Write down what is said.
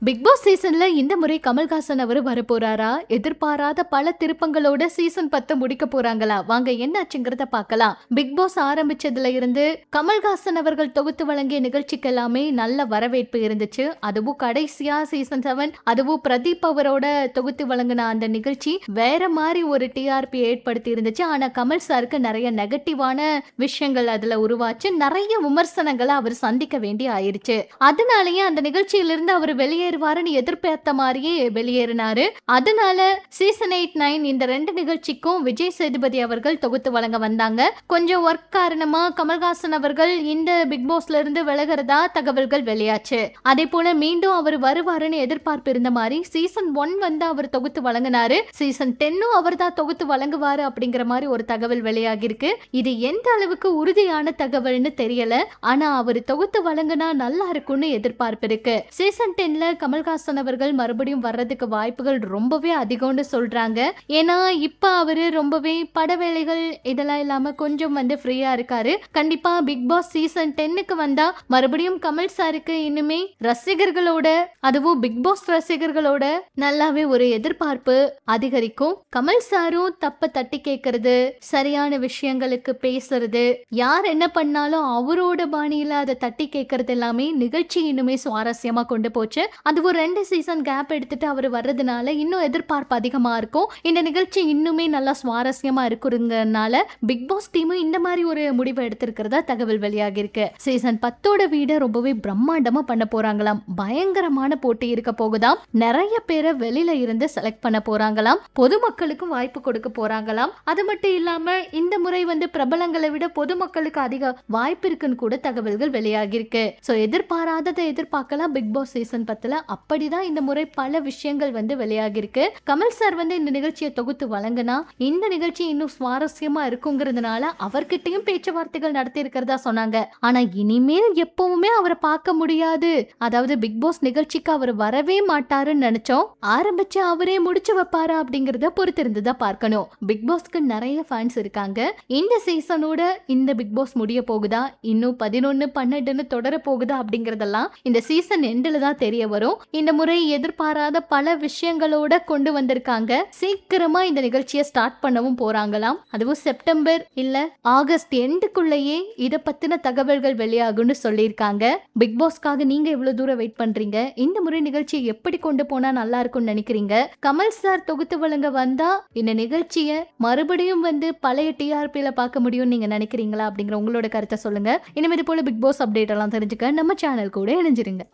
Big pass சீசன்ல இந்த முறை கமல்ஹாசன் அவர் வரப்போறாரா? எதிர்பாராத பல திருப்பங்களோட சீசன் 10 முடிக்க போறாங்களா? வாங்க என்னாச்சுங்கிறத பார்க்கலாம். பிக் பாஸ் ஆரம்பிச்சதுல இருந்து கமல்ஹாசன் அவர்கள் தொகுத்து வழங்கிய நிகழ்ச்சிக்கு எல்லாமே நல்ல வரவேற்பு இருந்துச்சு. அதுவும் கடைசியா சீசன் 7 அதுவும் பிரதீப் அவரோட தொகுத்து வழங்கின அந்த நிகழ்ச்சி வேற மாதிரி ஒரு டிஆர்பி ஏற்படுத்தி இருந்துச்சு. ஆனா கமல் சாருக்கு நிறைய நெகட்டிவான விஷயங்கள் அதுல உருவாச்சு. நிறைய விமர்சனங்களை அவர் சந்திக்க வேண்டி ஆயிருச்சு. அதனாலயே அந்த நிகழ்ச்சியிலிருந்து அவர் வெளியேறுவாருன்னு எதிர்பார்த்த மாதிரியே வெளியேறினாரு. அதனால சீசன் 8, 9 இந்த 2 நிகழ்ச்சிக்கும் விஜய் சேதுபதி அவர்கள் தொகுத்து வழங்க வந்தாங்க. கொஞ்சம் ஒர்க் காரணமா கமல்ஹாசன் அவர்கள் இந்த பிக் பாஸ்ல இருந்து விலகிறதா தகவல்கள் வெளியாச்சு. அதே போல மீண்டும் அவர் வருவாருன்னு எதிர்பார்ப்பு இருந்த மாதிரி சீசன் 1 வந்து அவர் தொகுத்து வழங்கினாரு. சீசன் 10 அவர் தான் தொகுத்து வழங்குவாரு அப்படிங்கிற மாதிரி ஒரு தகவல் வெளியாகி இருக்கு. இது எந்த அளவுக்கு உறுதியான தகவல்னு தெரியல. ஆனா அவர் தொகுத்து வழங்கினா நல்லா இருக்கும்னு எதிர்பார்ப்பு இருக்கு. சீசன் 10ல கமல்ஹாசன் அவர்கள் மறுபடியும் வர்றதுக்கு வாய்ப்புகள் ரொம்பவே அதிகம்னு சொல்றாங்க. ஏன்னா இப்ப அவரு ரொம்பவே பட வேலைகள் இதெல்லாம் இல்லாம கொஞ்சம் வந்து ஃப்ரீயா இருக்காரு. கண்டிப்பா பிக் பாஸ் சீசன் 10க்கு வந்தா மறுபடியும் கமல் சாருக்கு இன்னுமே ரசிகர்களோட அதுவும் பிக் பாஸ் ரசிகர்களோட நல்லாவே ஒரு எதிர்பார்ப்பு அதிகரிக்கும். கமல் சாரும் தப்ப தட்டி கேட்கறது, சரியான விஷயங்களுக்கு பேசுறது, யார் என்ன பண்ணாலும் அவரோட பாணியில அதை தட்டி கேட்கறது எல்லாமே நிகழ்ச்சி இன்னுமே சுவாரஸ்யமா கொண்டு போச்சு. அதுவும் 2 சீசன் கேப் எடுத்துட்டு அவர் வர்றதுனால இன்னும் எதிர்பார்ப்பு அதிகமா இருக்கும். இந்த நிகழ்ச்சி இன்னுமே நல்லா சுவாரஸ்யமா இருக்குறதுனால பிக் பாஸ் டீமும் இந்த மாதிரி ஒரு முடிவை எடுத்திருக்கிறதா தகவல் வெளியாகி இருக்கு. சீசன் 10ஓட வீட ரொம்பவே பிரம்மாண்டமா பண்ண போறாங்களாம். பயங்கரமான போட்டி இருக்க போகுதாம். நிறைய பேரை வெளியில இருந்து செலக்ட் பண்ண போறாங்களாம். பொதுமக்களுக்கும் வாய்ப்பு கொடுக்க போறாங்களாம். அது மட்டும் இல்லாம இந்த முறை வந்து பிரபலங்களை விட பொதுமக்களுக்கு அதிக வாய்ப்பு இருக்குன்னு கூட தகவல்கள் வெளியாகி இருக்கு. சோ எதிர்பாராததை எதிர்பார்க்கலாம். பிக் பாஸ் சீசன் 10ல அப்படிதான் இந்த முறை பல விஷயங்கள் வந்து வெளியாகி இருக்கு. கமல் சார் வந்து இந்த நிகழ்ச்சியை தொகுத்து வழங்கினா இந்த நிகழ்ச்சி இன்னும் சுவாரஸ்யமா இருக்குங்கிறதுனால அவர்கிட்டயும் பேச்சுவார்த்தைகள் நடத்தி இருக்கிறதா சொன்னாங்க. ஆனா இனிமேல் எப்பவுமே அவரை பார்க்க முடியாது, அதாவது பிக் பாஸ் நிகழ்ச்சிக்கு அவர் வரவே மாட்டாருன்னு நினைச்சோம். ஆரம்பிச்சு அவரே முடிச்சு வைப்பாரா அப்படிங்கறத பொறுத்திருந்துதான் பார்க்கணும். பிக் பாஸ்க்கு நிறைய ஃபேன்ஸ் இருக்காங்க. இந்த சீசனோட இந்த பிக் பாஸ் முடிய போகுதா, இன்னும் 11, 12 தொடர போகுதா அப்படிங்கறதெல்லாம் இந்த சீசன் எண்ட்ல தான் தெரிய வரும். இந்த முறை எதிர்பாராத பல விஷயங்களோட கொண்டு வந்திருக்காங்க. சீக்கிரமா இந்த நிகழ்ச்சியை ஸ்டார்ட் பண்ணவும் போறாங்களாம். அதுவும் செப்டம்பர் இல்ல ஆகஸ்ட் எண்டுக்குள்ளேயே இத பத்தின தகவல்கள் வெளியாகும்னு சொல்லியிருக்காங்க. பிக் பாஸ்க்காக நீங்க எவ்வளவு தூரம் வெயிட் பண்றீங்க? இந்த முறை நிகழ்ச்சியை எப்படி கொண்டு போனா நல்லா இருக்கும்னு நினைக்கிறீங்க? கமல் சார் தொகுத்து வழங்க வந்தா இந்த நிகழ்ச்சியை மறுபடியும் வந்து பழைய டிஆர்பியில பார்க்க முடியும் நீங்க நினைக்கிறீங்களா அப்படிங்கிற உங்களோட கருத்தை சொல்லுங்க. இனிமே இது போல பிக் பாஸ் அப்டேட் எல்லாம் தெரிஞ்சுக்க நம்ம சேனல் கூட இணைஞ்சிருங்க.